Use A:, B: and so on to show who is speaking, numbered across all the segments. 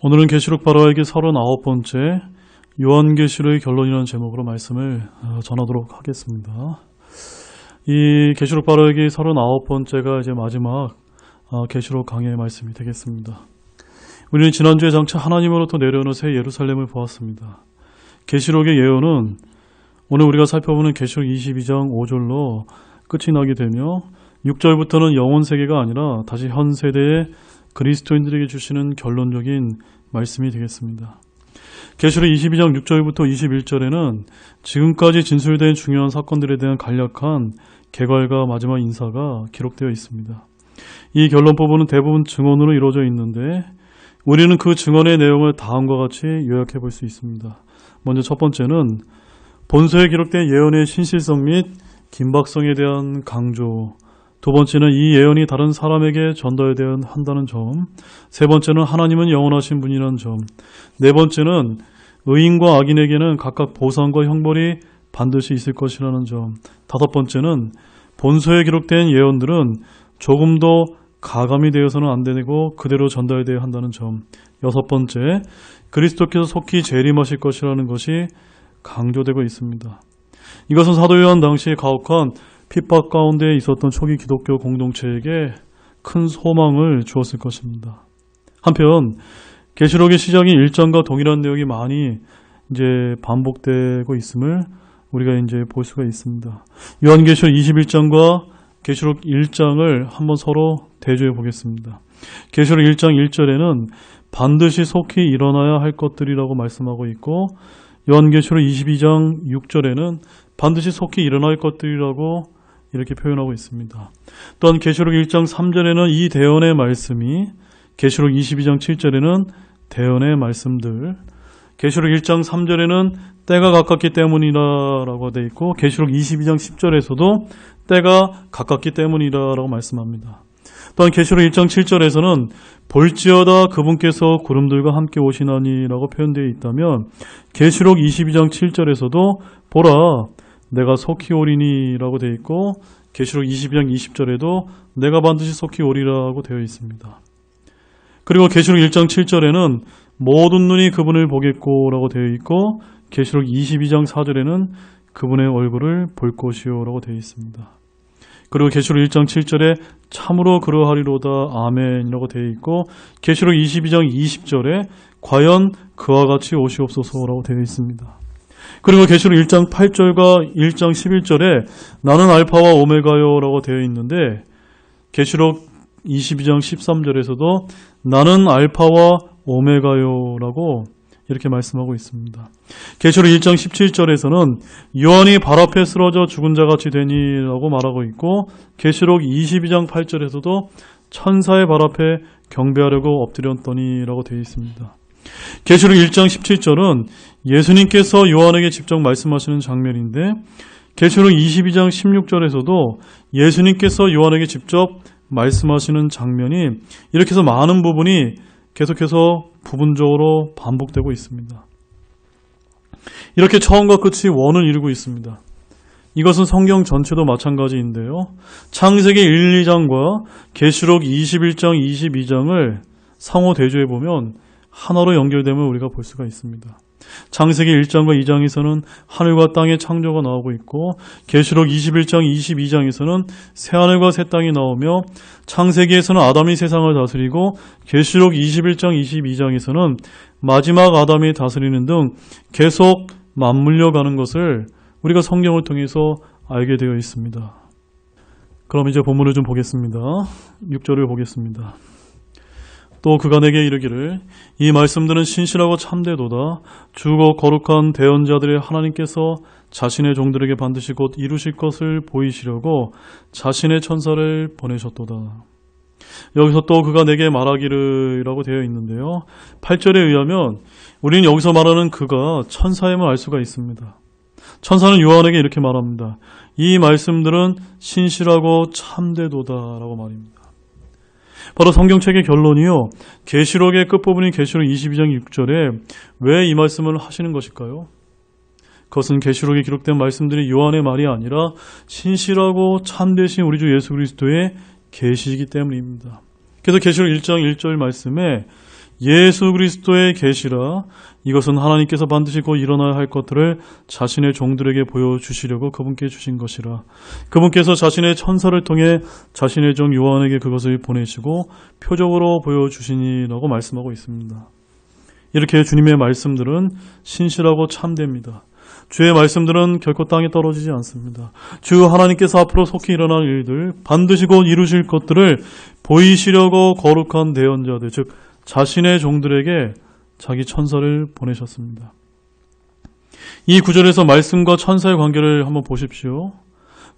A: 오늘은 계시록 바로에게 39번째 요한계시록의 결론이라는 제목으로 말씀을 전하도록 하겠습니다. 이 계시록 바로에게 39번째가 이제 마지막 계시록 강해의 말씀이 되겠습니다. 우리는 지난주에 장차 하나님으로부터 내려오는 새 예루살렘을 보았습니다. 계시록의 예언은 오늘 우리가 살펴보는 계시록 22장 5절로 끝이 나게 되며 6절부터는 영원 세계가 아니라 다시 현 세대의 그리스도인들에게 주시는 결론적인 말씀이 되겠습니다. 계시록 22장 6절부터 21절에는 지금까지 진술된 중요한 사건들에 대한 간략한 개괄과 마지막 인사가 기록되어 있습니다. 이 결론 부분은 대부분 증언으로 이루어져 있는데 우리는 그 증언의 내용을 다음과 같이 요약해 볼 수 있습니다. 먼저 첫 번째는 본서에 기록된 예언의 신실성 및 긴박성에 대한 강조, 두 번째는 이 예언이 다른 사람에게 전달되어야 한다는 점, 세 번째는 하나님은 영원하신 분이라는 점, 네 번째는 의인과 악인에게는 각각 보상과 형벌이 반드시 있을 것이라는 점, 다섯 번째는 본서에 기록된 예언들은 조금도 가감이 되어서는 안 되고 그대로 전달되어야 한다는 점, 여섯 번째, 그리스도께서 속히 재림하실 것이라는 것이 강조되고 있습니다. 이것은 사도 요한 당시에 가혹한 핍박 가운데 있었던 초기 기독교 공동체에게 큰 소망을 주었을 것입니다. 한편 계시록의 시작인 1장과 동일한 내용이 많이 이제 반복되고 있음을 우리가 이제 볼 수가 있습니다. 요한계시록 21장과 계시록 1장을 한번 서로 대조해 보겠습니다. 계시록 1장 1절에는 반드시 속히 일어나야 할 것들이라고 말씀하고 있고 요한계시록 22장 6절에는 반드시 속히 일어날 것들이라고 이렇게 표현하고 있습니다. 또한 계시록 1장 3절에는 이 대언의 말씀이, 계시록 22장 7절에는 대언의 말씀들, 계시록 1장 3절에는 때가 가깝기 때문이라고 되어 있고 계시록 22장 10절에서도 때가 가깝기 때문이라고 말씀합니다. 또한 계시록 1장 7절에서는 볼지어다 그분께서 구름들과 함께 오시나니라고 표현되어 있다면 계시록 22장 7절에서도 보라 내가 속히 오리니라고 되어 있고 계시록 22장 20절에도 내가 반드시 속히 오리라고 되어 있습니다. 그리고 계시록 1장 7절에는 모든 눈이 그분을 보겠고 라고 되어 있고 계시록 22장 4절에는 그분의 얼굴을 볼 것이요 되어 있습니다. 그리고 계시록 1장 7절에 참으로 그러하리로다 아멘이라고 되어 있고 계시록 22장 20절에 과연 그와 같이 오시옵소서라고 되어 있습니다. 그리고 계시록 1장 8절과 1장 11절에 나는 알파와 오메가요 라고 되어 있는데 계시록 22장 13절에서도 나는 알파와 오메가요 라고 이렇게 말씀하고 있습니다. 계시록 1장 17절에서는 요한이 발 앞에 쓰러져 죽은 자같이 되니라고 말하고 있고 계시록 22장 8절에서도 천사의 발 앞에 경배하려고 엎드렸더니라고 되어 있습니다. 계시록 1장 17절은 예수님께서 요한에게 직접 말씀하시는 장면인데 계시록 22장 16절에서도 예수님께서 요한에게 직접 말씀하시는 장면이 이렇게 해서 많은 부분이 계속해서 부분적으로 반복되고 있습니다. 이렇게 처음과 끝이 원을 이루고 있습니다. 이것은 성경 전체도 마찬가지인데요. 창세기 1, 2장과 계시록 21장, 22장을 상호 대조해 보면 하나로 연결됨을 우리가 볼 수가 있습니다. 창세기 1장과 2장에서는 하늘과 땅의 창조가 나오고 있고 계시록 21장, 22장에서는 새하늘과 새 땅이 나오며 창세기에서는 아담이 세상을 다스리고 계시록 21장, 22장에서는 마지막 아담이 다스리는 등 계속 맞물려 가는 것을 우리가 성경을 통해서 알게 되어 있습니다. 그럼 이제 본문을 좀 보겠습니다. 6절을 보겠습니다. 또 그가 내게 이르기를 이 말씀들은 신실하고 참되도다. 주고 거룩한 대언자들의 하나님께서 자신의 종들에게 반드시 곧 이루실 것을 보이시려고 자신의 천사를 보내셨도다. 여기서 또 그가 내게 말하기를 이라고 되어 있는데요. 8절에 의하면 우리는 여기서 말하는 그가 천사임을 알 수가 있습니다. 천사는 요한에게 이렇게 말합니다. 이 말씀들은 신실하고 참되도다 라고 말입니다. 바로 성경책의 결론이요. 계시록의 끝부분인 계시록 22장 6절에 왜 이 말씀을 하시는 것일까요? 그것은 계시록에 기록된 말씀들이 요한의 말이 아니라 신실하고 참되신 우리 주 예수 그리스도의 계시이기 때문입니다. 그래서 계시록 1장 1절 말씀에 예수 그리스도의 계시라. 이것은 하나님께서 반드시 곧 일어나야 할 것들을 자신의 종들에게 보여주시려고 그분께 주신 것이라. 그분께서 자신의 천사를 통해 자신의 종 요한에게 그것을 보내시고 표적으로 보여주시니라고 말씀하고 있습니다. 이렇게 주님의 말씀들은 신실하고 참됩니다. 주의 말씀들은 결코 땅에 떨어지지 않습니다. 주 하나님께서 앞으로 속히 일어날 일들, 반드시 곧 이루실 것들을 보이시려고 거룩한 대언자들, 즉 자신의 종들에게 자기 천사를 보내셨습니다. 이 구절에서 말씀과 천사의 관계를 한번 보십시오.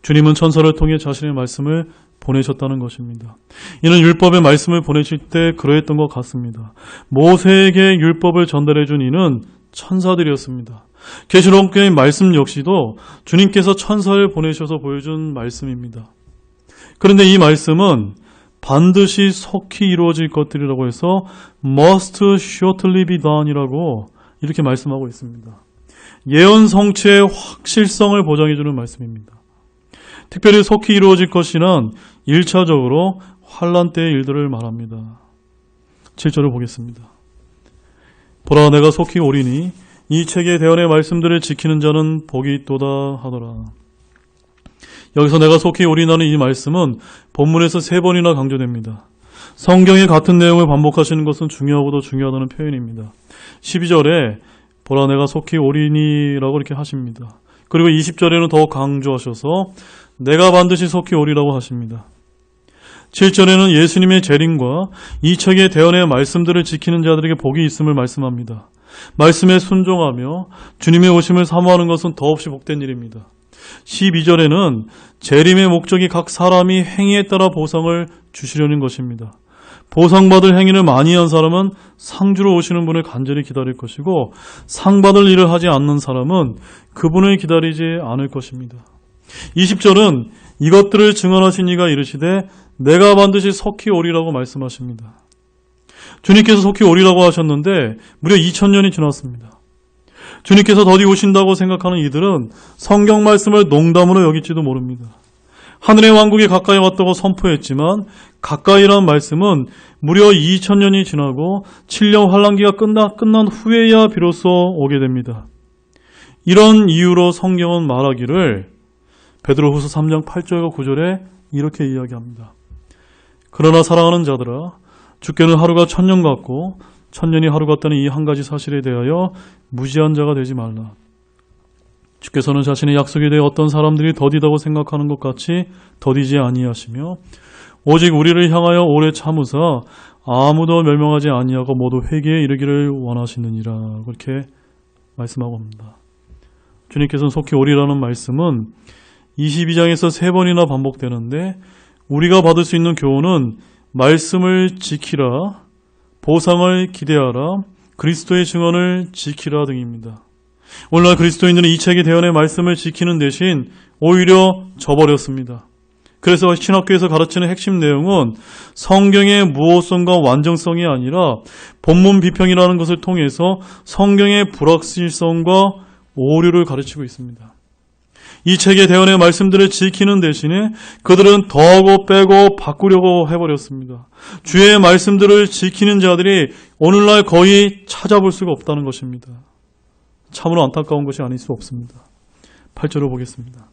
A: 주님은 천사를 통해 자신의 말씀을 보내셨다는 것입니다. 이는 율법의 말씀을 보내실 때 그러했던 것 같습니다. 모세에게 율법을 전달해 준 이는 천사들이었습니다. 계시록의 말씀 역시도 주님께서 천사를 보내셔서 보여준 말씀입니다. 그런데 이 말씀은 반드시 속히 이루어질 것들이라고 해서 must shortly be done이라고 이렇게 말씀하고 있습니다. 예언 성취의 확실성을 보장해주는 말씀입니다. 특별히 속히 이루어질 것이란 1차적으로 환란 때의 일들을 말합니다. 7절을 보겠습니다. 보라, 내가 속히 오리니 이 책의 대언의 말씀들을 지키는 자는 복이 있도다 하더라. 여기서 내가 속히 오리라는 이 말씀은 본문에서 3번이나 강조됩니다. 성경의 같은 내용을 반복하시는 것은 중요하고도 중요하다는 표현입니다. 12절에 보라, 내가 속히 오리니라고 이렇게 하십니다. 그리고 20절에는 더 강조하셔서 내가 반드시 속히 오리라고 하십니다. 7절에는 예수님의 재림과 이 책의 대언의 말씀들을 지키는 자들에게 복이 있음을 말씀합니다. 말씀에 순종하며 주님의 오심을 사모하는 것은 더없이 복된 일입니다. 12절에는 재림의 목적이 각 사람이 행위에 따라 보상을 주시려는 것입니다. 보상받을 행위를 많이 한 사람은 상 주러 오시는 분을 간절히 기다릴 것이고 상받을 일을 하지 않는 사람은 그분을 기다리지 않을 것입니다. 20절은 이것들을 증언하신 이가 이르시되 내가 반드시 속히 오리라고 말씀하십니다. 주님께서 속히 오리라고 하셨는데 무려 2000년이 지났습니다. 주님께서 더디 오신다고 생각하는 이들은 성경 말씀을 농담으로 여길지도 모릅니다. 하늘의 왕국이 가까이 왔다고 선포했지만 가까이란 말씀은 무려 2000년이 지나고 7년 환란기가 끝난 후에야 비로소 오게 됩니다. 이런 이유로 성경은 말하기를 베드로후서 3장 8절과 9절에 이렇게 이야기합니다. 그러나 사랑하는 자들아, 주께는 하루가 1000년 같고 1000년이 하루 같다는 이 한 가지 사실에 대하여 무지한 자가 되지 말라. 주께서는 자신의 약속에 대해 어떤 사람들이 더디다고 생각하는 것 같이 더디지 아니하시며 오직 우리를 향하여 오래 참으사 아무도 멸망하지 아니하고 모두 회개에 이르기를 원하시느니라. 그렇게 말씀하고 합니다. 주님께서는 속히 오리라는 말씀은 22장에서 3번이나 반복되는데 우리가 받을 수 있는 교훈은 말씀을 지키라, 보상을 기대하라, 그리스도의 증언을 지키라 등입니다. 오늘날 그리스도인들은 이 책의 대언의 말씀을 지키는 대신 오히려 저버렸습니다. 그래서 신학교에서 가르치는 핵심 내용은 성경의 무호성과 완전성이 아니라 본문 비평이라는 것을 통해서 성경의 불확실성과 오류를 가르치고 있습니다. 이 책의 대언의 말씀들을 지키는 대신에 그들은 더하고 빼고 바꾸려고 해버렸습니다. 주의 말씀들을 지키는 자들이 오늘날 거의 찾아볼 수가 없다는 것입니다. 참으로 안타까운 것이 아닐 수 없습니다. 8절을 보겠습니다.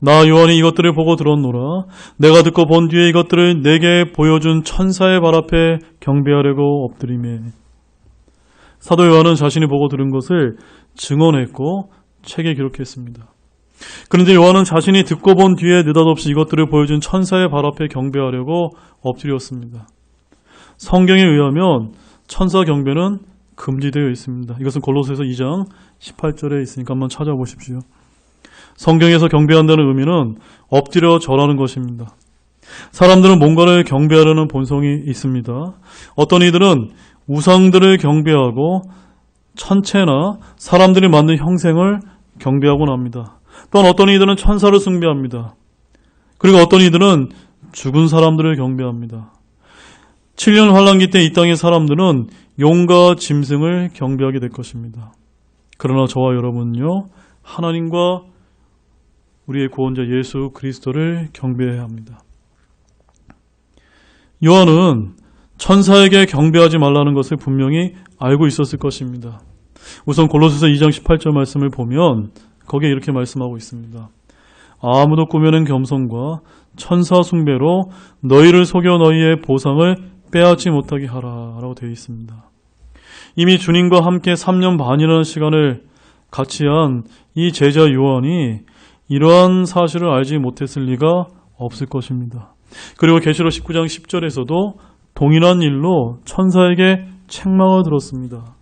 A: 나 요한이 이것들을 보고 들었노라. 내가 듣고 본 뒤에 이것들을 내게 보여준 천사의 발 앞에 경배하려고 엎드리매. 사도 요한은 자신이 보고 들은 것을 증언했고 책에 기록했습니다. 그런데 요한은 자신이 듣고 본 뒤에 느닷없이 이것들을 보여준 천사의 발 앞에 경배하려고 엎드렸습니다. 성경에 의하면 천사 경배는 금지되어 있습니다. 이것은 골로새서 2장 18절에 있으니까 한번 찾아보십시오. 성경에서 경배한다는 의미는 엎드려 절하는 것입니다. 사람들은 뭔가를 경배하려는 본성이 있습니다. 어떤 이들은 우상들을 경배하고 천체나 사람들이 만든 형상을 경배하곤 합니다. 또한 어떤 이들은 천사를 숭배합니다. 그리고 어떤 이들은 죽은 사람들을 경배합니다. 7년 환란기 때 이 땅의 사람들은 용과 짐승을 경배하게 될 것입니다. 그러나 저와 여러분은요, 하나님과 우리의 구원자 예수 그리스도를 경배해야 합니다. 요한은 천사에게 경배하지 말라는 것을 분명히 알고 있었을 것입니다. 우선 골로새서 2장 18절 말씀을 보면 거기에 이렇게 말씀하고 있습니다. 아무도 꾸며낸 겸손과 천사 숭배로 너희를 속여 너희의 보상을 빼앗지 못하게 하라 라고 되어 있습니다. 이미 주님과 함께 3년 반이라는 시간을 같이 한 이 제자 요한이 이러한 사실을 알지 못했을 리가 없을 것입니다. 그리고 계시록 19장 10절에서도 동일한 일로 천사에게 책망을 들었습니다.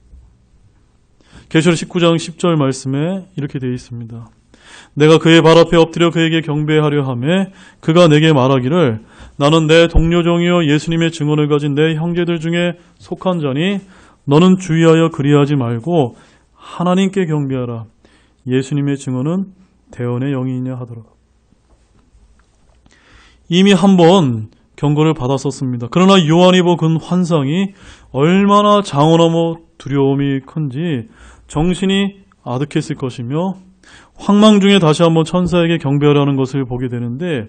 A: 계시록 19장 10절 말씀에 이렇게 되어 있습니다. 내가 그의 발 앞에 엎드려 그에게 경배하려 하매 그가 내게 말하기를 나는 내 동료종이요 예수님의 증언을 가진 내 형제들 중에 속한 자니 너는 주의하여 그리하지 말고 하나님께 경배하라. 예수님의 증언은 대언의 영이냐 하더라. 이미 한번 경고를 받았었습니다. 그러나 요한이 본 환상이 얼마나 장엄하고 두려움이 큰지 정신이 아득했을 것이며 황망 중에 다시 한번 천사에게 경배하라는 것을 보게 되는데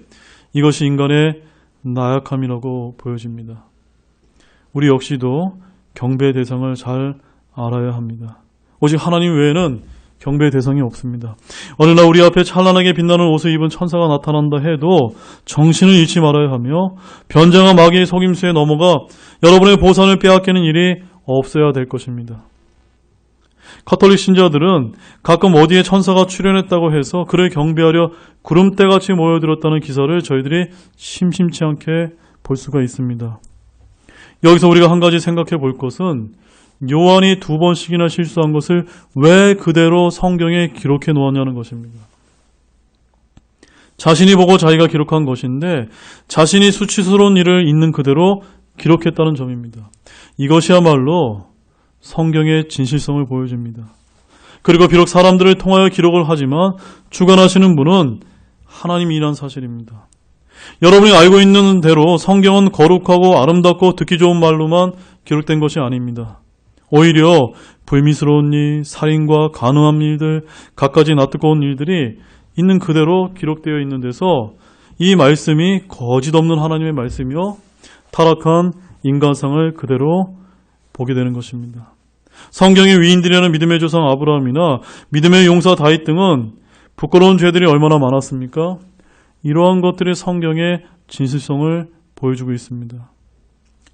A: 이것이 인간의 나약함이라고 보여집니다. 우리 역시도 경배의 대상을 잘 알아야 합니다. 오직 하나님 외에는 경배의 대상이 없습니다. 어느 날 우리 앞에 찬란하게 빛나는 옷을 입은 천사가 나타난다 해도 정신을 잃지 말아야 하며 변장한 마귀의 속임수에 넘어가 여러분의 보상을 빼앗기는 일이 없어야 될 것입니다. 가톨릭 신자들은 가끔 어디에 천사가 출현했다고 해서 그를 경배하려 구름대같이 모여들었다는 기사를 저희들이 심심치 않게 볼 수가 있습니다. 여기서 우리가 한 가지 생각해 볼 것은 요한이 2번씩이나 실수한 것을 왜 그대로 성경에 기록해 놓았냐는 것입니다. 자신이 보고 자기가 기록한 것인데 자신이 수치스러운 일을 있는 그대로 기록했다는 점입니다. 이것이야말로 성경의 진실성을 보여줍니다. 그리고 비록 사람들을 통하여 기록을 하지만 주관하시는 분은 하나님이란 사실입니다. 여러분이 알고 있는 대로 성경은 거룩하고 아름답고 듣기 좋은 말로만 기록된 것이 아닙니다. 오히려 불미스러운 일, 살인과 간음한 일들, 갖가지 낯뜨거운 일들이 있는 그대로 기록되어 있는 데서 이 말씀이 거짓 없는 하나님의 말씀이요 타락한 인간상을 그대로 보게 되는 것입니다. 성경의 위인들이라는 믿음의 조상 아브라함이나 믿음의 용사 다윗 등은 부끄러운 죄들이 얼마나 많았습니까? 이러한 것들이 성경의 진실성을 보여주고 있습니다.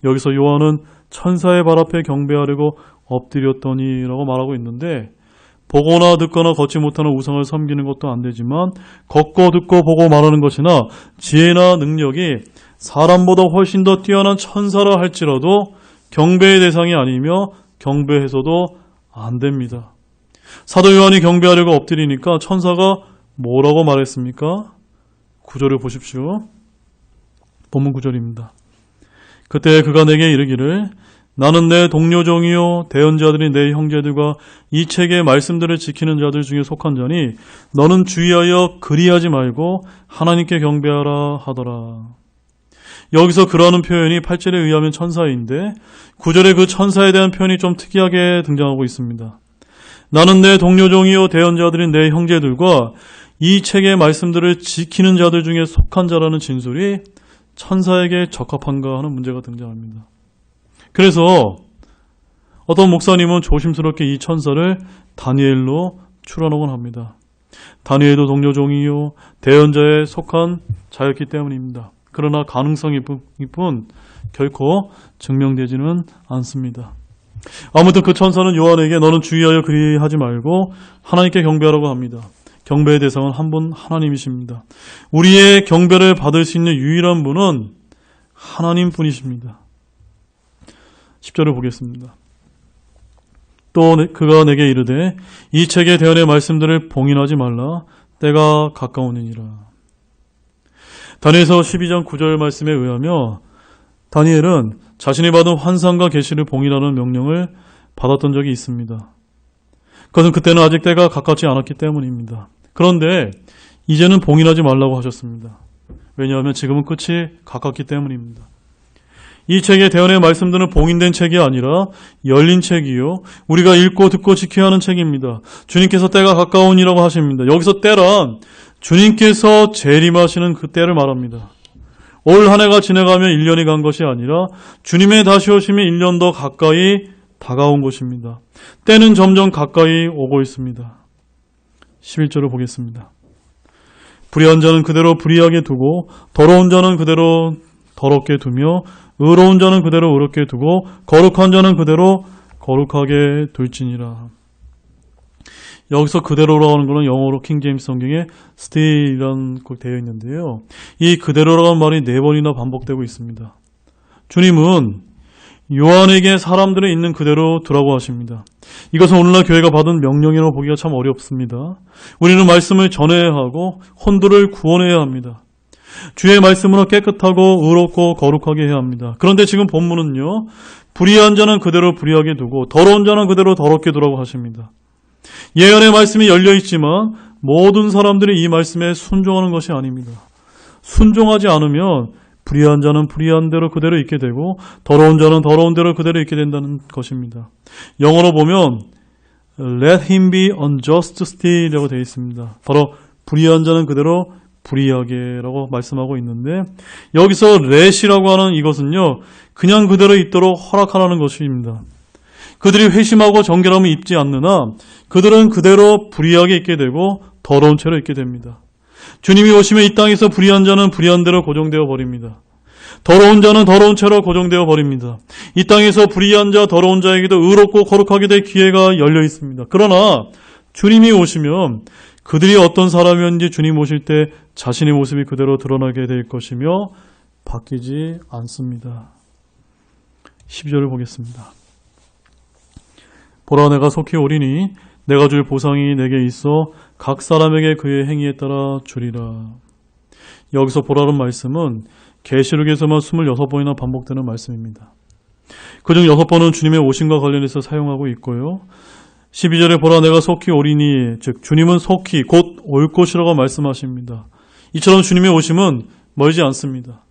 A: 여기서 요한은 천사의 발 앞에 경배하려고 엎드렸더니라고 말하고 있는데 보거나 듣거나 걷지 못하는 우상을 섬기는 것도 안 되지만 걷고 듣고 보고 말하는 것이나 지혜나 능력이 사람보다 훨씬 더 뛰어난 천사라 할지라도 경배의 대상이 아니며 경배해서도 안 됩니다. 사도 요한이 경배하려고 엎드리니까 천사가 뭐라고 말했습니까? 구절을 보십시오. 본문 구절입니다. 그때 그가 내게 이르기를 나는 내 동료종이요 대언자들이 내 형제들과 이 책의 말씀들을 지키는 자들 중에 속한 자니 너는 주의하여 그리하지 말고 하나님께 경배하라 하더라. 여기서 그라는 표현이 8절에 의하면 천사인데 9절에 그 천사에 대한 표현이 좀 특이하게 등장하고 있습니다. 나는 내 동료종이요 대언자들인 내 형제들과 이 책의 말씀들을 지키는 자들 중에 속한 자라는 진술이 천사에게 적합한가 하는 문제가 등장합니다. 그래서 어떤 목사님은 조심스럽게 이 천사를 다니엘로 추론하곤 합니다. 다니엘도 동료종이요 대언자에 속한 자였기 때문입니다. 그러나 가능성이 뿐 결코 증명되지는 않습니다. 아무튼 그 천사는 요한에게 너는 주의하여 그리하지 말고 하나님께 경배하라고 합니다. 경배의 대상은 한 분 하나님이십니다. 우리의 경배를 받을 수 있는 유일한 분은 하나님뿐이십니다. 10절을 보겠습니다. 또 그가 내게 이르되 이 책의 대언의 말씀들을 봉인하지 말라 때가 가까우니라. 다니엘서 12장 9절 말씀에 의하며 다니엘은 자신이 받은 환상과 계시를 봉인하는 명령을 받았던 적이 있습니다. 그것은 그때는 아직 때가 가깝지 않았기 때문입니다. 그런데 이제는 봉인하지 말라고 하셨습니다. 왜냐하면 지금은 끝이 가깝기 때문입니다. 이 책의 대언의 말씀들은 봉인된 책이 아니라 열린 책이요 우리가 읽고 듣고 지켜야 하는 책입니다. 주님께서 때가 가까우니라고 하십니다. 여기서 때란 주님께서 재림하시는 그 때를 말합니다. 올 한 해가 지나가며 1년이 간 것이 아니라 주님의 다시 오심이 1년 더 가까이 다가온 것입니다. 때는 점점 가까이 오고 있습니다. 11절을 보겠습니다. 불의한 자는 그대로 불의하게 두고 더러운 자는 그대로 더럽게 두며 의로운 자는 그대로 의롭게 두고 거룩한 자는 그대로 거룩하게 둘지니라. 여기서 그대로라고 하는 것은 영어로 킹제임스 성경에 stay라는 꼭 되어 있는데요. 이 그대로라는 말이 4번이나 반복되고 있습니다. 주님은 요한에게 사람들의 있는 그대로 두라고 하십니다. 이것은 오늘날 교회가 받은 명령이라고 보기가 참 어렵습니다. 우리는 말씀을 전해야 하고 혼들을 구원해야 합니다. 주의 말씀으로 깨끗하고 의롭고 거룩하게 해야 합니다. 그런데 지금 본문은요, 불의한 자는 그대로 불의하게 두고 더러운 자는 그대로 더럽게 두라고 하십니다. 예언의 말씀이 열려 있지만 모든 사람들이 이 말씀에 순종하는 것이 아닙니다. 순종하지 않으면 불의한 자는 불의한 대로 그대로 있게 되고 더러운 자는 더러운 대로 그대로 있게 된다는 것입니다. 영어로 보면 Let him be unjust still이라고 되어 있습니다. 바로 불의한 자는 그대로 불의하게라고 말씀하고 있는데 여기서 let이라고 하는 이것은요, 그냥 그대로 있도록 허락하라는 것입니다. 그들이 회심하고 정결함을 입지 않느나 그들은 그대로 불의하게 있게 되고 더러운 채로 있게 됩니다. 주님이 오시면 이 땅에서 불의한 자는 불의한 대로 고정되어 버립니다. 더러운 자는 더러운 채로 고정되어 버립니다. 이 땅에서 불의한 자, 더러운 자에게도 의롭고 거룩하게 될 기회가 열려 있습니다. 그러나 주님이 오시면 그들이 어떤 사람이었는지 주님 오실 때 자신의 모습이 그대로 드러나게 될 것이며 바뀌지 않습니다. 12절을 보겠습니다. 보라, 내가 속히 오리니 내가 줄 보상이 내게 있어 각 사람에게 그의 행위에 따라 주리라. 여기서 보라는 말씀은 계시록에서만 26번이나 반복되는 말씀입니다. 그중 6번은 주님의 오심과 관련해서 사용하고 있고요. 12절에 보라, 내가 속히 오리니, 즉 주님은 속히 곧 올 것이라고 말씀하십니다. 이처럼 주님의 오심은 멀지 않습니다.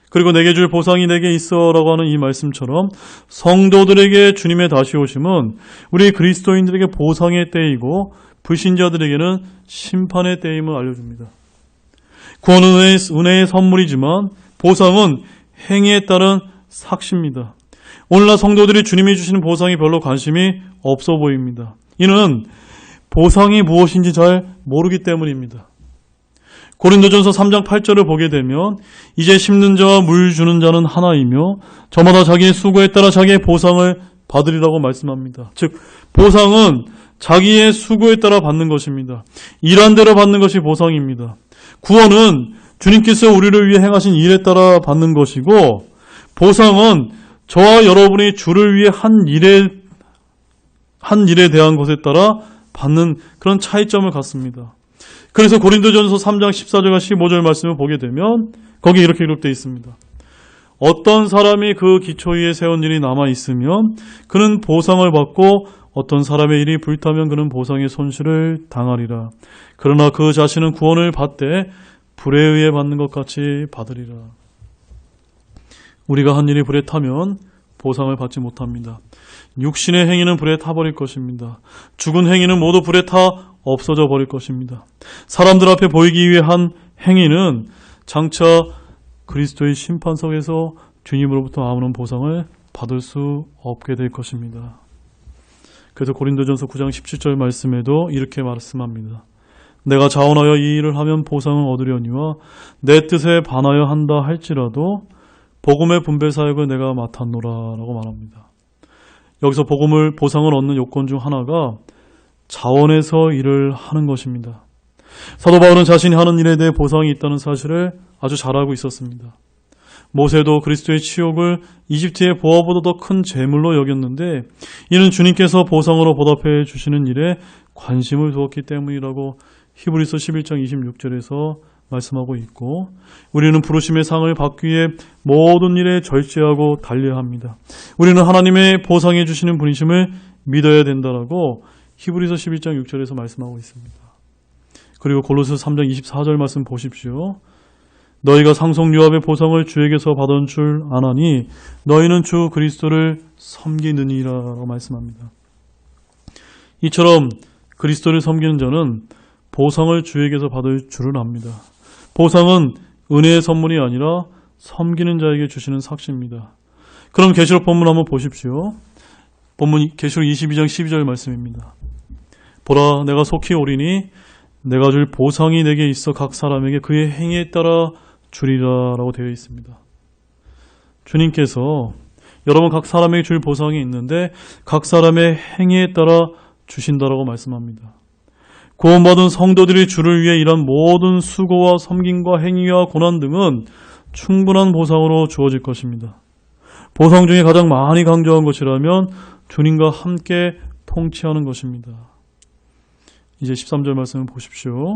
A: 그리고 내게 줄 보상이 내게 있어라고 하는 이 말씀처럼 성도들에게 주님의 다시 오심은 우리 그리스도인들에게 보상의 때이고 불신자들에게는 심판의 때임을 알려줍니다. 구원은 은혜의 선물이지만 보상은 행위에 따른 삭시입니다. 오늘날 성도들이 주님이 주시는 보상이 별로 관심이 없어 보입니다. 이는 보상이 무엇인지 잘 모르기 때문입니다. 고린도전서 3장 8절을 보게 되면 이제 심는 자와 물 주는 자는 하나이며 저마다 자기의 수고에 따라 자기의 보상을 받으리라고 말씀합니다. 즉 보상은 자기의 수고에 따라 받는 것입니다. 일한 대로 받는 것이 보상입니다. 구원은 주님께서 우리를 위해 행하신 일에 따라 받는 것이고 보상은 저와 여러분이 주를 위해 한 일에 대한 것에 따라 받는 그런 차이점을 갖습니다. 그래서 고린도전서 3장 14절과 15절 말씀을 보게 되면 거기 이렇게 기록되어 있습니다. 어떤 사람이 그 기초 위에 세운 일이 남아있으면 그는 보상을 받고 어떤 사람의 일이 불타면 그는 보상의 손실을 당하리라. 그러나 그 자신은 구원을 받되 불에 의해 받는 것 같이 받으리라. 우리가 한 일이 불에 타면 보상을 받지 못합니다. 육신의 행위는 불에 타버릴 것입니다. 죽은 행위는 모두 불에 타 없어져 버릴 것입니다. 사람들 앞에 보이기 위해 한 행위는 장차 그리스도의 심판석에서 주님으로부터 아무런 보상을 받을 수 없게 될 것입니다. 그래서 고린도전서 9장 17절 말씀에도 이렇게 말씀합니다. 내가 자원하여 이 일을 하면 보상을 얻으려니와 내 뜻에 반하여 한다 할지라도 복음의 분배 사역을 내가 맡았노라 라고 말합니다. 여기서 보상을 얻는 요건 중 하나가 자원해서 일을 하는 것입니다. 사도 바울은 자신이 하는 일에 대해 보상이 있다는 사실을 아주 잘 알고 있었습니다. 모세도 그리스도의 치욕을 이집트의 보화보다 더 큰 재물로 여겼는데 이는 주님께서 보상으로 보답해 주시는 일에 관심을 두었기 때문이라고 히브리서 11장 26절에서 말씀하고 있고 우리는 부르심의 상을 받기 위해 모든 일에 절제하고 달려야 합니다. 우리는 하나님의 보상해 주시는 분이심을 믿어야 된다라고 히브리서 11장 6절에서 말씀하고 있습니다. 그리고 골로새 3장 24절 말씀 보십시오. 너희가 상속유업의 보상을 주에게서 받은 줄 아나니 너희는 주 그리스도를 섬기느니라고 말씀합니다. 이처럼 그리스도를 섬기는 자는 보상을 주에게서 받을 줄을 압니다. 보상은 은혜의 선물이 아니라 섬기는 자에게 주시는 삭시입니다. 그럼 계시록 본문 한번 보십시오. 본문 계시록 22장 12절 말씀입니다. 보라, 내가 속히 오리니 내가 줄 보상이 내게 있어 각 사람에게 그의 행위에 따라 주리라 라고 되어 있습니다. 주님께서 여러분 각 사람에게 줄 보상이 있는데 각 사람의 행위에 따라 주신다라고 말씀합니다. 구원받은 성도들이 주를 위해 일한 모든 수고와 섬김과 행위와 고난 등은 충분한 보상으로 주어질 것입니다. 보상 중에 가장 많이 강조한 것이라면 주님과 함께 통치하는 것입니다. 이제 13절 말씀을 보십시오.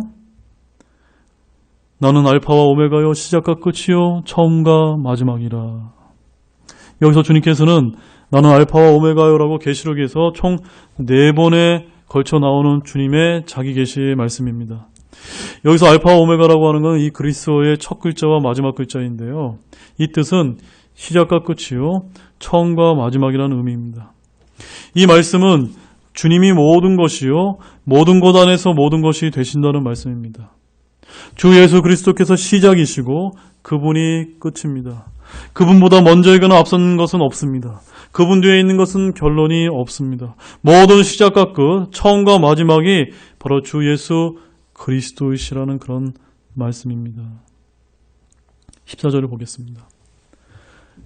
A: 나는 알파와 오메가요 시작과 끝이요 처음과 마지막이라. 여기서 주님께서는 나는 알파와 오메가요라고 계시록에서 총 4번에 걸쳐 나오는 주님의 자기 계시의 말씀입니다. 여기서 알파와 오메가라고 하는 것은 이 그리스어의 첫 글자와 마지막 글자인데요. 이 뜻은 시작과 끝이요 처음과 마지막이라는 의미입니다. 이 말씀은 주님이 모든 것이요 모든 것 안에서 모든 것이 되신다는 말씀입니다. 주 예수 그리스도께서 시작이시고 그분이 끝입니다. 그분보다 먼저이거나 앞선 것은 없습니다. 그분 뒤에 있는 것은 결론이 없습니다. 모든 시작과 끝, 처음과 마지막이 바로 주 예수 그리스도이시라는 그런 말씀입니다. 14절을 보겠습니다.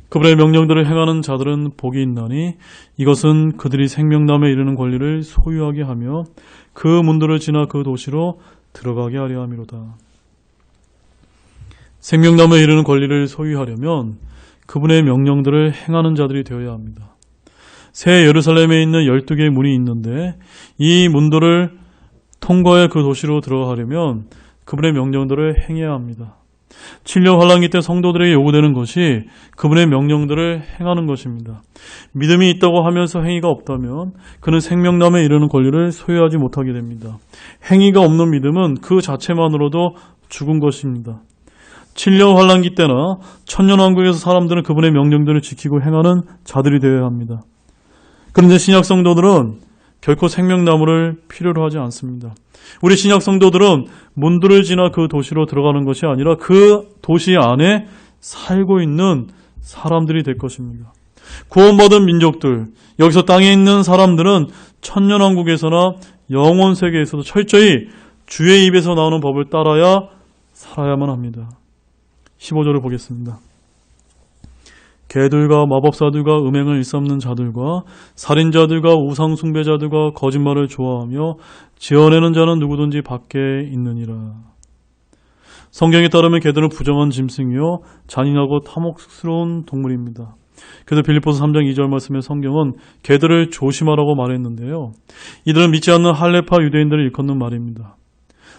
A: 그분의 명령들을 행하는 자들은 복이 있나니 이것은 그들이 생명담에 이르는 권리를 소유하게 하며 그 문들을 지나 그 도시로 들어가게 하려 함이로다. 생명담에 이르는 권리를 소유하려면 그분의 명령들을 행하는 자들이 되어야 합니다. 새 예루살렘에 있는 12개의 문이 있는데 이 문들을 통과해 그 도시로 들어가려면 그분의 명령들을 행해야 합니다. 7년 환란기 때 성도들에게 요구되는 것이 그분의 명령들을 행하는 것입니다. 믿음이 있다고 하면서 행위가 없다면 그는 생명담에 이르는 권리를 소유하지 못하게 됩니다. 행위가 없는 믿음은 그 자체만으로도 죽은 것입니다. 7년 환란기 때나 천년왕국에서 사람들은 그분의 명령들을 지키고 행하는 자들이 되어야 합니다. 그런데 신약 성도들은 결코 생명나무를 필요로 하지 않습니다. 우리 신약 성도들은 문들을 지나 그 도시로 들어가는 것이 아니라 그 도시 안에 살고 있는 사람들이 될 것입니다. 구원받은 민족들, 여기서 땅에 있는 사람들은 천년왕국에서나 영원 세계에서도 철저히 주의 입에서 나오는 법을 따라야 살아야만 합니다. 15절을 보겠습니다. 개들과 마법사들과 음행을 일삼는 자들과 살인자들과 우상 숭배자들과 거짓말을 좋아하며 지어내는 자는 누구든지 밖에 있느니라. 성경에 따르면 개들은 부정한 짐승이요 잔인하고 탐욕스러운 동물입니다. 그래서 빌립보서 3장 2절 말씀에 성경은 개들을 조심하라고 말했는데요. 이들은 믿지 않는 할례파 유대인들을 일컫는 말입니다.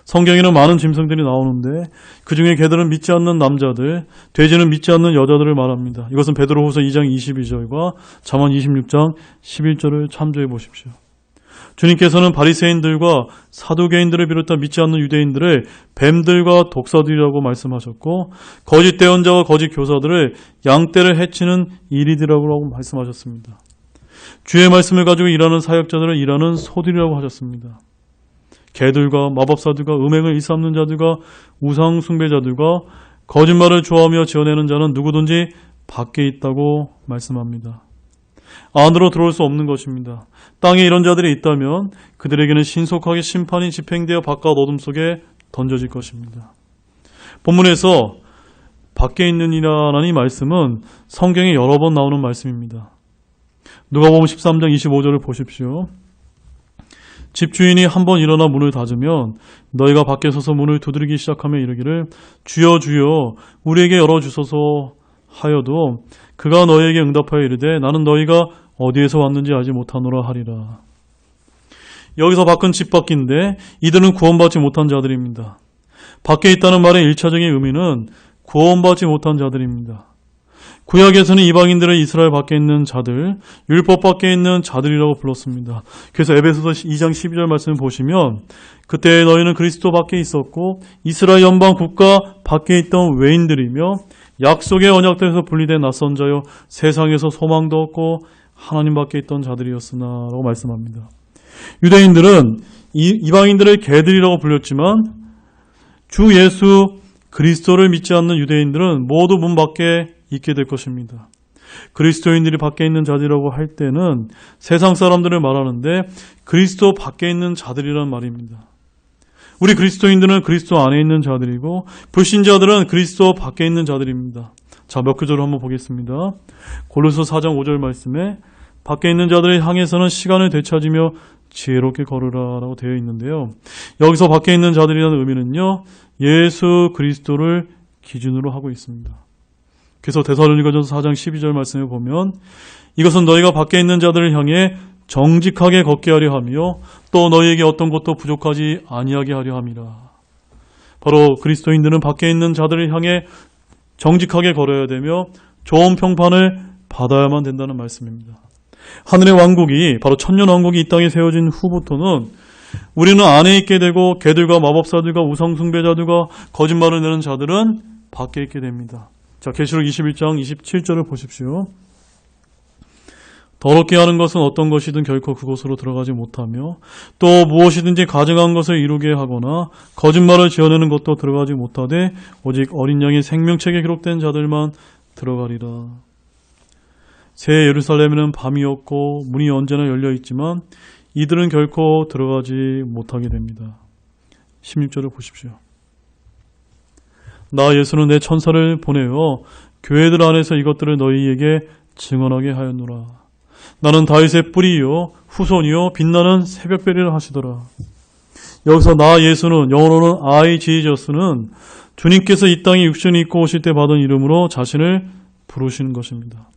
A: 성경에는 많은 짐승들이 나오는데 그 중에 개들은 믿지 않는 남자들, 돼지는 믿지 않는 여자들을 말합니다. 이것은 베드로후서 2장 22절과 잠언 26장 11절을 참조해 보십시오. 주님께서는 바리새인들과 사두개인들을 비롯한 믿지 않는 유대인들을 뱀들과 독사들이라고 말씀하셨고 거짓 대언자와 거짓 교사들을 양떼를 해치는 이리들이라고 말씀하셨습니다. 주의 말씀을 가지고 일하는 사역자들을 일하는 소들이라고 하셨습니다. 개들과 마법사들과 음행을 일삼는 자들과 우상 숭배자들과 거짓말을 좋아하며 지어내는 자는 누구든지 밖에 있다고 말씀합니다. 안으로 들어올 수 없는 것입니다. 땅에 이런 자들이 있다면 그들에게는 신속하게 심판이 집행되어 바깥 어둠 속에 던져질 것입니다. 본문에서 밖에 있느니라는 이 말씀은 성경에 여러 번 나오는 말씀입니다. 누가복음 13장 25절을 보십시오. 집주인이 한번 일어나 문을 닫으면 너희가 밖에 서서 문을 두드리기 시작하며 이르기를 주여 주여 우리에게 열어주소서 하여도 그가 너희에게 응답하여 이르되 나는 너희가 어디에서 왔는지 알지 못하노라 하리라. 여기서 밖은 집 밖인데 이들은 구원받지 못한 자들입니다. 밖에 있다는 말의 1차적인 의미는 구원받지 못한 자들입니다. 구약에서는 이방인들을 이스라엘 밖에 있는 자들, 율법 밖에 있는 자들이라고 불렀습니다. 그래서 에베소서 2장 12절 말씀을 보시면 그때 너희는 그리스도 밖에 있었고 이스라엘 연방 국가 밖에 있던 외인들이며 약속의 언약들에서 분리된 낯선 자여 세상에서 소망도 없고 하나님 밖에 있던 자들이었으나 라고 말씀합니다. 유대인들은 이방인들을 개들이라고 불렸지만 주 예수 그리스도를 믿지 않는 유대인들은 모두 문 밖에 있게 될 것입니다. 그리스도인들이 밖에 있는 자들이라고 할 때는 세상 사람들을 말하는데 그리스도 밖에 있는 자들이란 말입니다. 우리 그리스도인들은 그리스도 안에 있는 자들이고 불신자들은 그리스도 밖에 있는 자들입니다. 자, 몇 구절을 한번 보겠습니다. 고린도서 4장 5절 말씀에 밖에 있는 자들을 향해서는 시간을 되찾으며 지혜롭게 걸으라 라고 되어 있는데요. 여기서 밖에 있는 자들이라는 의미는요, 예수 그리스도를 기준으로 하고 있습니다. 그래서 데살로니가전서 4장 12절 말씀에 보면 이것은 너희가 밖에 있는 자들을 향해 정직하게 걷게 하려 하며 또 너희에게 어떤 것도 부족하지 아니하게 하려 함이라. 바로 그리스도인들은 밖에 있는 자들을 향해 정직하게 걸어야 되며 좋은 평판을 받아야만 된다는 말씀입니다. 하늘의 왕국이, 바로 천년 왕국이 이 땅에 세워진 후부터는 우리는 안에 있게 되고 개들과 마법사들과 우상 숭배자들과 거짓말을 내는 자들은 밖에 있게 됩니다. 자, 계시록 21장 27절을 보십시오. 더럽게 하는 것은 어떤 것이든 결코 그곳으로 들어가지 못하며 또 무엇이든지 가증한 것을 이루게 하거나 거짓말을 지어내는 것도 들어가지 못하되 오직 어린 양의 생명책에 기록된 자들만 들어가리라. 새 예루살렘에는 밤이었고 문이 언제나 열려 있지만 이들은 결코 들어가지 못하게 됩니다. 16절을 보십시오. 나 예수는 내 천사를 보내어 교회들 안에서 이것들을 너희에게 증언하게 하였노라. 나는 다윗의 뿌리요 후손이요 빛나는 새벽별이라 하시더라. 여기서 나 예수는, 영어로는 I 지저스는 주님께서 이 땅에 육신을 입고 오실 때 받은 이름으로 자신을 부르시는 것입니다.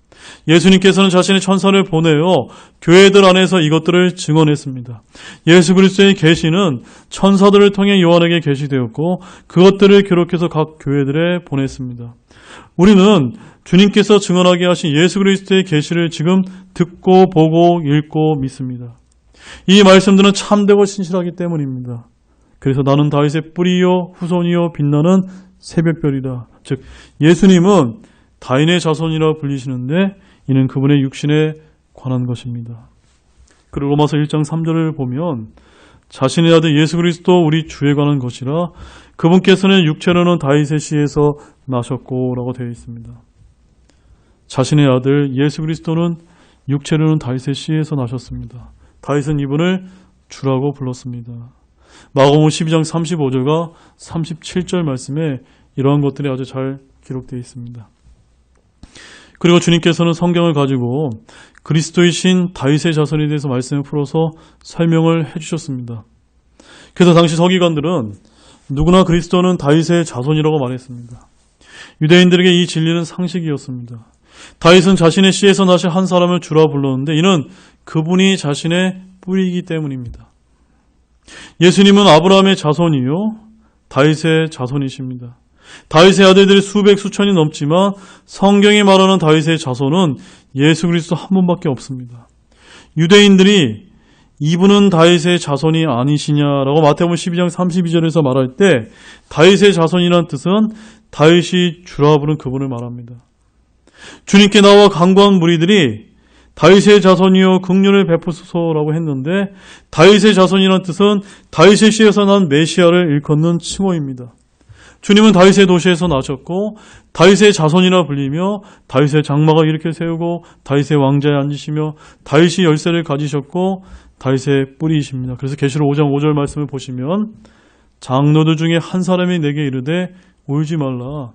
A: 예수님께서는 자신의 천사를 보내어 교회들 안에서 이것들을 증언했습니다. 예수 그리스도의 계시는 천사들을 통해 요한에게 계시되었고 그것들을 기록해서 각 교회들에 보냈습니다. 우리는 주님께서 증언하게 하신 예수 그리스도의 계시를 지금 듣고 보고 읽고 믿습니다. 이 말씀들은 참되고 신실하기 때문입니다. 그래서 나는 다윗의 뿌리요 후손이요 빛나는 새벽별이다. 즉 예수님은 다윈의 자손이라 불리시는데 이는 그분의 육신에 관한 것입니다. 그리고 로마서 1장 3절을 보면 자신의 아들 예수 그리스도 우리 주에 관한 것이라 그분께서는 육체로는 다윗의 씨에서 나셨고 라고 되어 있습니다. 자신의 아들 예수 그리스도는 육체로는 다윗의 씨에서 나셨습니다. 다윗은 이분을 주라고 불렀습니다. 마가복음 12장 35절과 37절 말씀에 이러한 것들이 아주 잘 기록되어 있습니다. 그리고 주님께서는 성경을 가지고 그리스도이신 다윗의 자손에 대해서 말씀을 풀어서 설명을 해주셨습니다. 그래서 당시 서기관들은 누구나 그리스도는 다윗의 자손이라고 말했습니다. 유대인들에게 이 진리는 상식이었습니다. 다윗은 자신의 씨에서 나신 한 사람을 주라 불렀는데 이는 그분이 자신의 뿌리이기 때문입니다. 예수님은 아브라함의 자손이요 다윗의 자손이십니다. 다윗의 아들들이 수백 수천이 넘지만 성경이 말하는 다윗의 자손은 예수 그리스도 한 분밖에 없습니다. 유대인들이 이분은 다윗의 자손이 아니시냐라고 마태복음 12장 32절에서 말할 때 다윗의 자손이라는 뜻은 다윗이 주라 부른 그분을 말합니다. 주님께 나와 간구한 무리들이 다윗의 자손이요 긍휼을 베푸소서라고 했는데 다윗의 자손이라는 뜻은 다윗의 씨에서 난 메시아를 일컫는 칭호입니다. 주님은 다윗의 도시에서 나셨고 다윗의 자손이라 불리며 다윗의 장막을 이렇게 세우고 다윗의 왕자에 앉으시며 다윗이 열쇠를 가지셨고 다윗의 뿌리이십니다. 그래서 계시록 5장 5절 말씀을 보시면 장로들 중에 한 사람이 내게 이르되 울지 말라.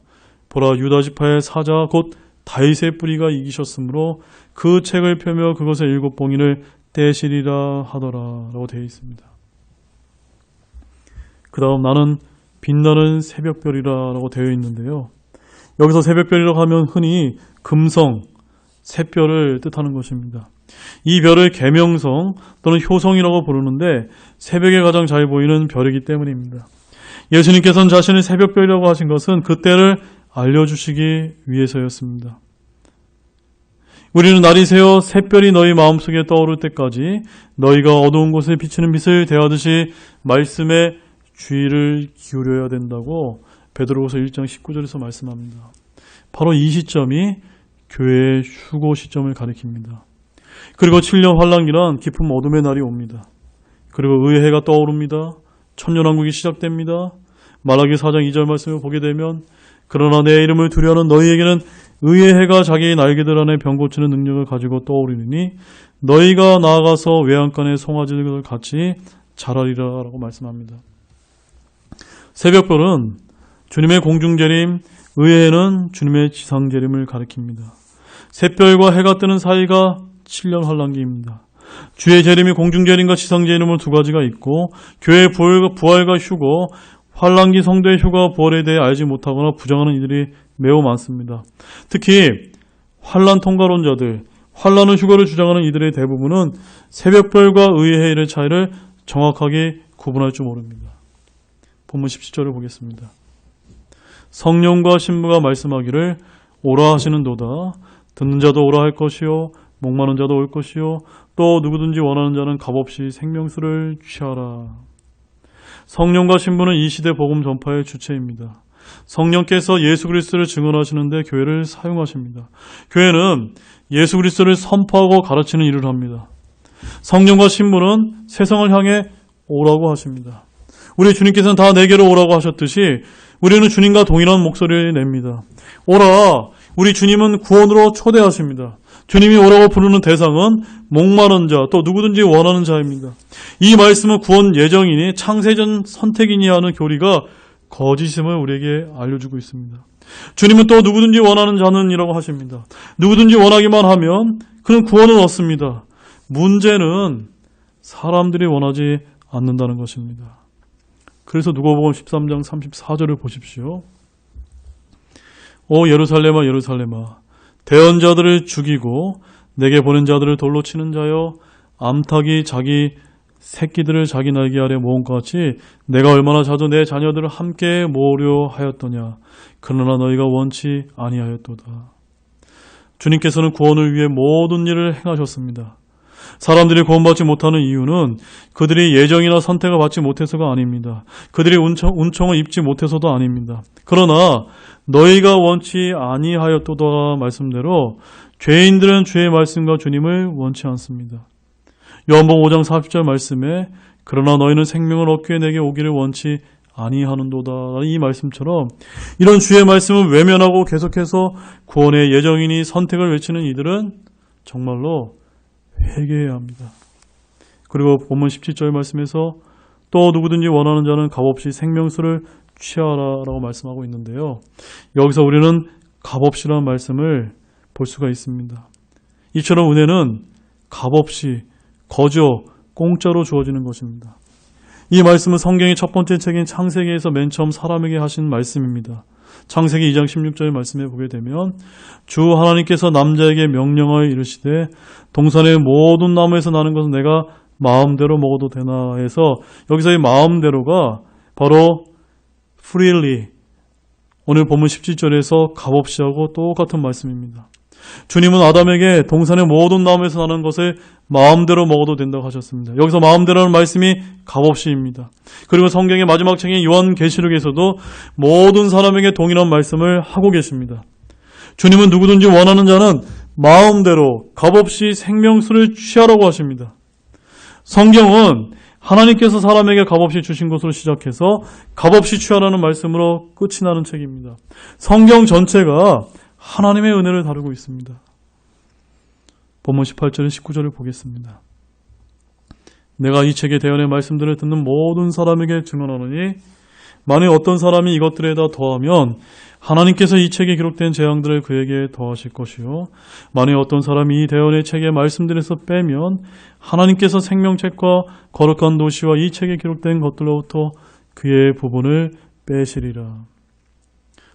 A: 보라 유다 지파의 사자 곧 다윗의 뿌리가 이기셨으므로 그 책을 펴며 그것의 7봉인을 떼시리라 하더라 라고 되어 있습니다. 그 다음 나는 빛나는 새벽별이라 라고 되어 있는데요. 여기서 새벽별이라고 하면 흔히 금성, 새별을 뜻하는 것입니다. 이 별을 계명성 또는 효성이라고 부르는데 새벽에 가장 잘 보이는 별이기 때문입니다. 예수님께서는 자신을 새벽별이라고 하신 것은 그 때를 알려주시기 위해서였습니다. 우리는 날이 새어 새별이 너희 마음속에 떠오를 때까지 너희가 어두운 곳에 비치는 빛을 대하듯이 말씀에 주의를 기울여야 된다고 베드로후서 1장 19절에서 말씀합니다. 바로 이 시점이 교회의 휴고 시점을 가리킵니다. 그리고 7년 환란기란 깊은 어둠의 날이 옵니다. 그리고 의의 해가 떠오릅니다. 천년왕국이 시작됩니다. 말라기 4장 2절 말씀을 보게 되면 그러나 내 이름을 두려워하는 너희에게는 의의 해가 자기 날개들 안에 병 고치는 능력을 가지고 떠오르니 너희가 나아가서 외양간의 송아지들 같이 자라리라 라고 말씀합니다. 새벽별은 주님의 공중재림, 의의 해는 주님의 지상재림을 가리킵니다. 샛별과 해가 뜨는 사이가 7년 환란기입니다. 주의 재림이 공중재림과 지상재림으로 두 가지가 있고 교회의 부활과 휴거, 환란기 성도의 휴가 부활에 대해 알지 못하거나 부정하는 이들이 매우 많습니다. 특히 환란 통과론자들, 환란의 휴거를 주장하는 이들의 대부분은 새벽별과 의의 해의 차이를 정확하게 구분할 줄 모릅니다. 본문 17절을 보겠습니다. 성령과 신부가 말씀하기를 오라 하시는도다. 듣는 자도 오라 할 것이요 목마른 자도 올 것이요 또 누구든지 원하는 자는 값없이 생명수를 취하라. 성령과 신부는 이 시대 복음 전파의 주체입니다. 성령께서 예수 그리스도를 증언하시는데 교회를 사용하십니다. 교회는 예수 그리스도를 선포하고 가르치는 일을 합니다. 성령과 신부는 세상을 향해 오라고 하십니다. 우리 주님께서는 다 내게로 오라고 하셨듯이 우리는 주님과 동일한 목소리를 냅니다. 오라! 우리 주님은 구원으로 초대하십니다. 주님이 오라고 부르는 대상은 목마른 자, 또 누구든지 원하는 자입니다. 이 말씀은 구원 예정이니 창세전 선택이니 하는 교리가 거짓임을 우리에게 알려주고 있습니다. 주님은 또 누구든지 원하는 자는 이라고 하십니다. 누구든지 원하기만 하면 그는 구원을 얻습니다. 문제는 사람들이 원하지 않는다는 것입니다. 그래서 누가복음 13장 34절을 보십시오. 오 예루살렘아 예루살렘아 대언자들을 죽이고 내게 보낸 자들을 돌로 치는 자여 암탉이 자기 새끼들을 자기 날개 아래 모은 것 같이 내가 얼마나 자주 내 자녀들을 함께 모으려 하였더냐. 그러나 너희가 원치 아니하였도다. 주님께서는 구원을 위해 모든 일을 행하셨습니다. 사람들이 구원받지 못하는 이유는 그들이 예정이나 선택을 받지 못해서가 아닙니다. 그들이 은총을 입지 못해서도 아닙니다. 그러나 너희가 원치 아니하였도다 말씀대로 죄인들은 주의 말씀과 주님을 원치 않습니다. 요한복음 5장 40절 말씀에 그러나 너희는 생명을 얻기 위해 내게 오기를 원치 아니하는도다. 이 말씀처럼 이런 주의 말씀을 외면하고 계속해서 구원의 예정이니 선택을 외치는 이들은 정말로 회개해야 합니다. 그리고 본문 17절 말씀에서 또 누구든지 원하는 자는 값없이 생명수를 취하라 라고 말씀하고 있는데요. 여기서 우리는 값없이라는 말씀을 볼 수가 있습니다. 이처럼 은혜는 값없이 거저 공짜로 주어지는 것입니다. 이 말씀은 성경의 첫 번째 책인 창세기에서 맨 처음 사람에게 하신 말씀입니다. 창세기 2장 16절 말씀에 보게 되면 주 하나님께서 남자에게 명령하여 이르시되 동산의 모든 나무에서 나는 것은 내가 마음대로 먹어도 되나 해서 여기서 이 마음대로가 바로 freely 오늘 본문 17절에서 값없이 하고 똑같은 말씀입니다. 주님은 아담에게 동산의 모든 나무에서 나는 것을 마음대로 먹어도 된다고 하셨습니다. 여기서 마음대로라는 말씀이 값없이입니다. 그리고 성경의 마지막 책인 요한계시록에서도 모든 사람에게 동일한 말씀을 하고 계십니다. 주님은 누구든지 원하는 자는 마음대로 값없이 생명수를 취하라고 하십니다. 성경은 하나님께서 사람에게 값없이 주신 것으로 시작해서 값없이 취하라는 말씀으로 끝이 나는 책입니다. 성경 전체가 하나님의 은혜를 다루고 있습니다. 본문 18절 19절을 보겠습니다. 내가 이 책의 대언의 말씀들을 듣는 모든 사람에게 증언하노니 만일 어떤 사람이 이것들에다 더하면 하나님께서 이 책에 기록된 재앙들을 그에게 더하실 것이요 만일 어떤 사람이 이 대언의 책의 말씀들에서 빼면 하나님께서 생명책과 거룩한 도시와 이 책에 기록된 것들로부터 그의 부분을 빼시리라.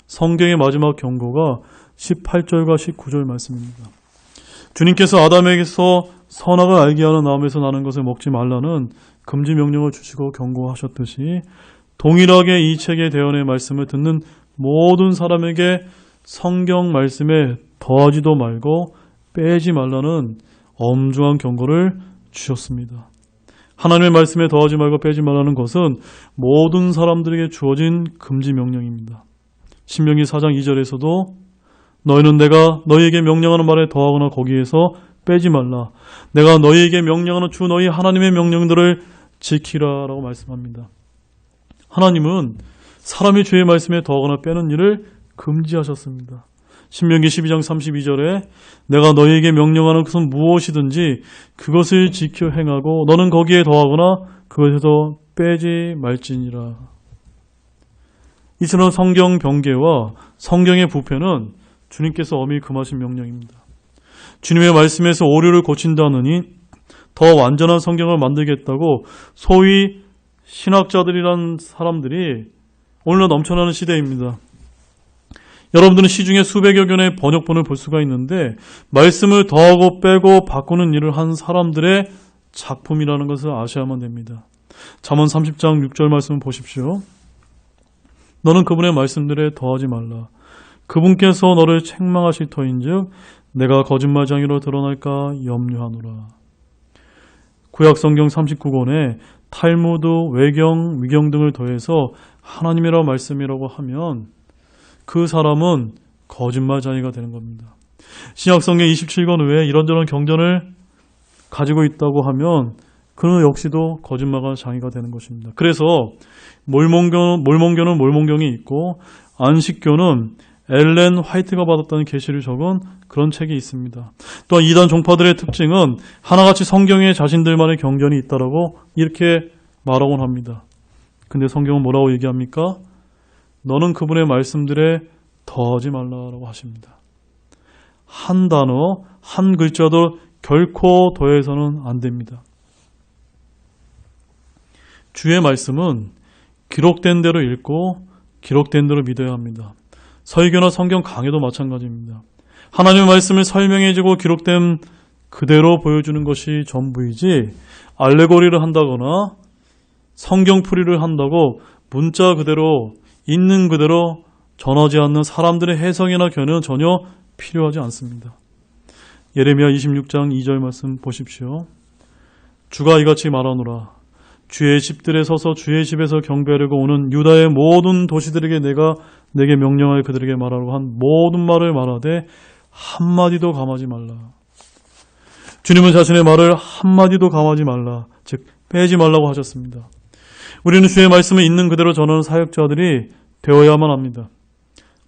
A: 성경의 마지막 경고가 18절과 19절 말씀입니다. 주님께서 아담에게서 선악을 알게 하는 나무에서 나는 것을 먹지 말라는 금지 명령을 주시고 경고하셨듯이 동일하게 이 책의 대언의 말씀을 듣는 모든 사람에게 성경 말씀에 더하지도 말고 빼지 말라는 엄중한 경고를 주셨습니다. 하나님의 말씀에 더하지 말고 빼지 말라는 것은 모든 사람들에게 주어진 금지 명령입니다. 신명기 4장 2절에서도 너희는 내가 너희에게 명령하는 말에 더하거나 거기에서 빼지 말라. 내가 너희에게 명령하는 주 너희 하나님의 명령들을 지키라 라고 말씀합니다. 하나님은 사람이 주의 말씀에 더하거나 빼는 일을 금지하셨습니다. 신명기 12장 32절에 내가 너희에게 명령하는 것은 무엇이든지 그것을 지켜 행하고 너는 거기에 더하거나 그것에서 빼지 말지니라. 이처럼 성경 병개와 성경의 부패는 주님께서 엄히 금하신 명령입니다. 주님의 말씀에서 오류를 고친다느니 더 완전한 성경을 만들겠다고 소위 신학자들이란 사람들이 오늘날 넘쳐나는 시대입니다. 여러분들은 시중에 수백여 견의 번역본을 볼 수가 있는데 말씀을 더하고 빼고 바꾸는 일을 한 사람들의 작품이라는 것을 아셔야만 됩니다. 잠언 30장 6절 말씀을 보십시오. 너는 그분의 말씀들에 더하지 말라. 그분께서 너를 책망하실 터인즉 내가 거짓말쟁이로 드러날까 염려하노라. 구약성경 39권에 탈무드, 외경, 위경 등을 더해서 하나님이라고 말씀이라고 하면 그 사람은 거짓말쟁이가 되는 겁니다. 신약성경 27권 외에 이런저런 경전을 가지고 있다고 하면 그는 역시도 거짓말쟁이가 되는 것입니다. 그래서 몰몬교는 몰몬경이 있고 안식교는 엘렌 화이트가 받았다는 계시를 적은 그런 책이 있습니다. 또한 이단 종파들의 특징은 하나같이 성경에 자신들만의 경전이 있다라고 이렇게 말하곤 합니다. 근데 성경은 뭐라고 얘기합니까? 너는 그분의 말씀들에 더하지 말라라고 하십니다. 한 단어, 한 글자도 결코 더해서는 안 됩니다. 주의 말씀은 기록된 대로 읽고 기록된 대로 믿어야 합니다. 설교나 성경 강해도 마찬가지입니다. 하나님의 말씀을 설명해주고 기록된 그대로 보여주는 것이 전부이지 알레고리를 한다거나 성경풀이를 한다고 문자 그대로 있는 그대로 전하지 않는 사람들의 해석이나 견해는 전혀 필요하지 않습니다. 예레미야 26장 2절 말씀 보십시오. 주가 이같이 말하노라. 주의 집들에 서서 주의 집에서 경배하려고 오는 유다의 모든 도시들에게 내게 명령하여 그들에게 말하라고 한 모든 말을 말하되 한마디도 감하지 말라. 주님은 자신의 말을 한마디도 감하지 말라, 즉 빼지 말라고 하셨습니다. 우리는 주의 말씀을 있는 그대로 전하는 사역자들이 되어야만 합니다.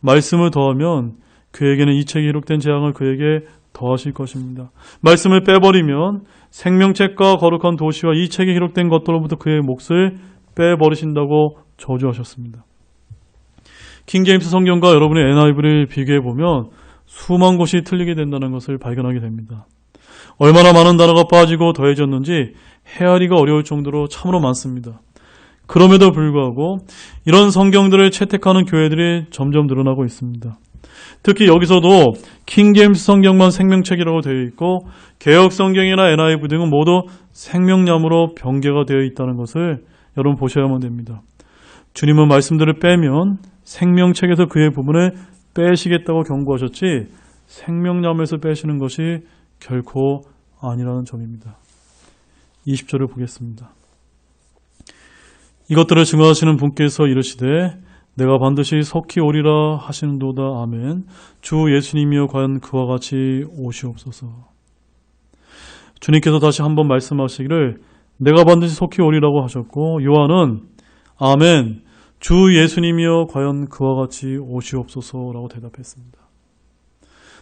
A: 말씀을 더하면 그에게는 이 책에 기록된 재앙을 그에게 더하실 것입니다. 말씀을 빼버리면 생명책과 거룩한 도시와 이 책에 기록된 것들로부터 그의 몫을 빼버리신다고 저주하셨습니다. 킹제임스 성경과 여러분의 NIV를 비교해보면 수만 곳이 틀리게 된다는 것을 발견하게 됩니다. 얼마나 많은 단어가 빠지고 더해졌는지 헤아리기가 어려울 정도로 참으로 많습니다. 그럼에도 불구하고 이런 성경들을 채택하는 교회들이 점점 늘어나고 있습니다. 특히 여기서도 킹제임스 성경만 생명책이라고 되어 있고 개역 성경이나 NIV 등은 모두 생명나무로 병개가 되어 있다는 것을 여러분 보셔야만 됩니다. 주님은 말씀들을 빼면 생명책에서 그의 부분을 빼시겠다고 경고하셨지 생명나무에서 빼시는 것이 결코 아니라는 점입니다. 20절을 보겠습니다. 이것들을 증언하시는 분께서 이르시되 내가 반드시 속히 오리라 하시는도다. 아멘. 주 예수님이여 과연 그와 같이 오시옵소서. 주님께서 다시 한번 말씀하시기를 내가 반드시 속히 오리라고 하셨고 요한은 아멘. 주 예수님이여 과연 그와 같이 오시옵소서라고 대답했습니다.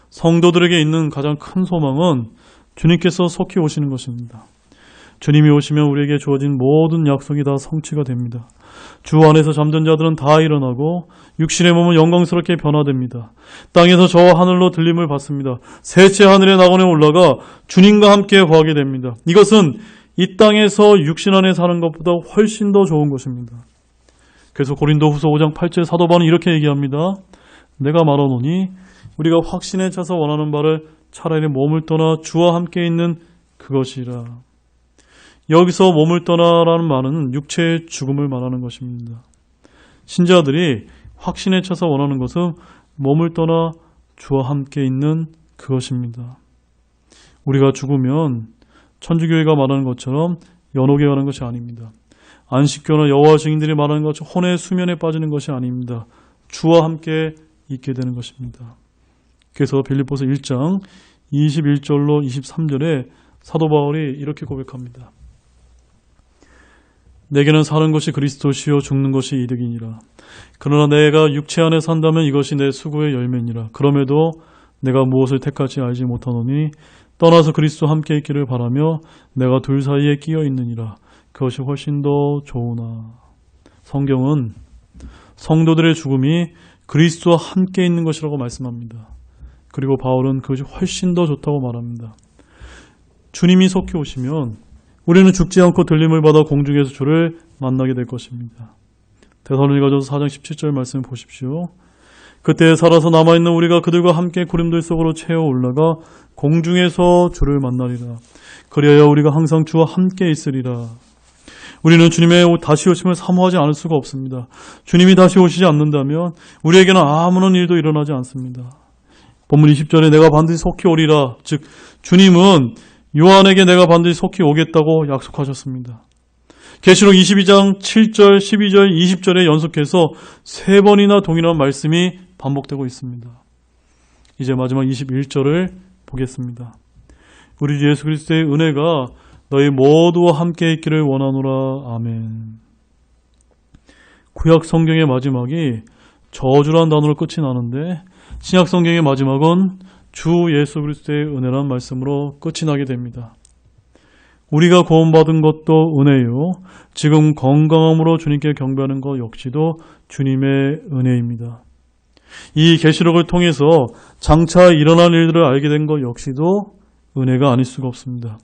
A: 성도들에게 있는 가장 큰 소망은 주님께서 속히 오시는 것입니다. 주님이 오시면 우리에게 주어진 모든 약속이 다 성취가 됩니다. 주 안에서 잠든 자들은 다 일어나고 육신의 몸은 영광스럽게 변화됩니다. 땅에서 저 하늘로 들림을 받습니다. 셋째 하늘의 낙원에 올라가 주님과 함께 거하게 됩니다. 이것은 이 땅에서 육신 안에 사는 것보다 훨씬 더 좋은 것입니다. 그래서 고린도후서 5장 8절 사도 바울은 이렇게 얘기합니다. 내가 말하노니 우리가 확신에 차서 원하는 바를 차라리 몸을 떠나 주와 함께 있는 그것이라. 여기서 몸을 떠나라는 말은 육체의 죽음을 말하는 것입니다. 신자들이 확신에 차서 원하는 것은 몸을 떠나 주와 함께 있는 그것입니다. 우리가 죽으면 천주교회가 말하는 것처럼 연옥에 가는 것이 아닙니다. 안식교나 여호와 증인들이 말하는 것처럼 혼의 수면에 빠지는 것이 아닙니다. 주와 함께 있게 되는 것입니다. 그래서 빌립보서 1장 21절로 23절에 사도 바울이 이렇게 고백합니다. 내게는 사는 것이 그리스도시요 죽는 것이 이득이니라. 그러나 내가 육체 안에 산다면 이것이 내 수고의 열매니라. 그럼에도 내가 무엇을 택할지 알지 못하노니 떠나서 그리스도와 함께 있기를 바라며 내가 둘 사이에 끼어 있느니라. 그것이 훨씬 더 좋으나. 성경은 성도들의 죽음이 그리스도와 함께 있는 것이라고 말씀합니다. 그리고 바울은 그것이 훨씬 더 좋다고 말합니다. 주님이 속히 오시면 우리는 죽지 않고 들림을 받아 공중에서 주를 만나게 될 것입니다. 데살로니가전서 4장 17절 말씀 보십시오. 그때 살아서 남아있는 우리가 그들과 함께 구름들 속으로 채워 올라가 공중에서 주를 만나리라. 그리하여 우리가 항상 주와 함께 있으리라. 우리는 주님의 다시 오심을 사모하지 않을 수가 없습니다. 주님이 다시 오시지 않는다면 우리에게는 아무런 일도 일어나지 않습니다. 본문 20절에 내가 반드시 속히 오리라. 즉 주님은 요한에게 내가 반드시 속히 오겠다고 약속하셨습니다. 계시록 22장 7절, 12절, 20절에 연속해서 3번이나 동일한 말씀이 반복되고 있습니다. 이제 마지막 21절을 보겠습니다. 우리 주 예수 그리스도의 은혜가 너희 모두와 함께 있기를 원하노라. 아멘. 구약 성경의 마지막이 저주란 단어로 끝이 나는데 신약 성경의 마지막은 주 예수 그리스도의 은혜란 말씀으로 끝이 나게 됩니다. 우리가 구원받은 것도 은혜요. 지금 건강함으로 주님께 경배하는 것 역시도 주님의 은혜입니다. 이 계시록을 통해서 장차 일어날 일들을 알게 된 것 역시도 은혜가 아닐 수가 없습니다.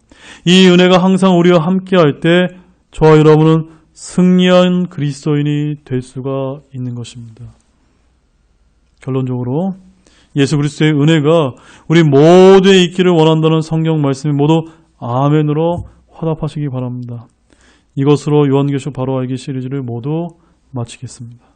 A: 이 은혜가 항상 우리와 함께 할 때 저와 여러분은 승리한 그리스도인이 될 수가 있는 것입니다. 결론적으로 예수 그리스도의 은혜가 우리 모두에 있기를 원한다는 성경 말씀이 모두 아멘으로 화답하시기 바랍니다. 이것으로 요한계시록 바로 알기 시리즈를 모두 마치겠습니다.